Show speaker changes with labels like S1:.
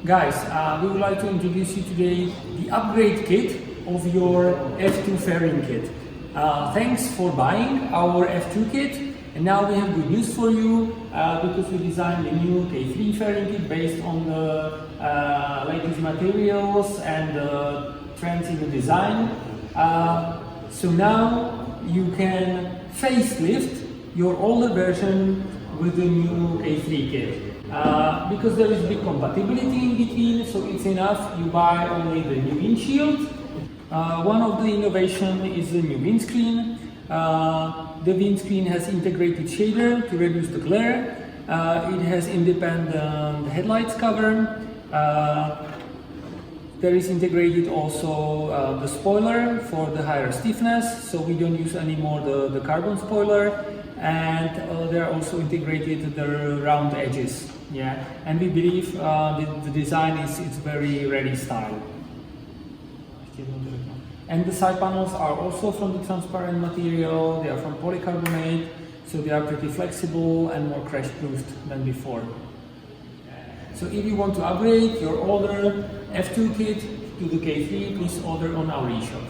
S1: Guys, we would like to introduce you today the upgrade kit of your F2 fairing kit. Thanks for buying our F2 kit, and now we have good news for you because we designed a new K3 fairing kit based on the latest materials and the trends in the design. So now you can facelift your older version with the new K3 kit. Because there is big compatibility in between, so it's enough you buy only the new windshield. One of the innovation is the new windscreen. The windscreen has integrated shader to reduce the glare. It has independent headlights cover. There is integrated also the spoiler for the higher stiffness, so we don't use anymore the carbon spoiler. And they are also integrated the round edges. Yeah, and we believe the design is very RADE style. And the side panels are also from the transparent material. They are from polycarbonate, so they are pretty flexible and more crash proofed than before. So if you want to upgrade your older F2 kit to the K3, please order on our eShop.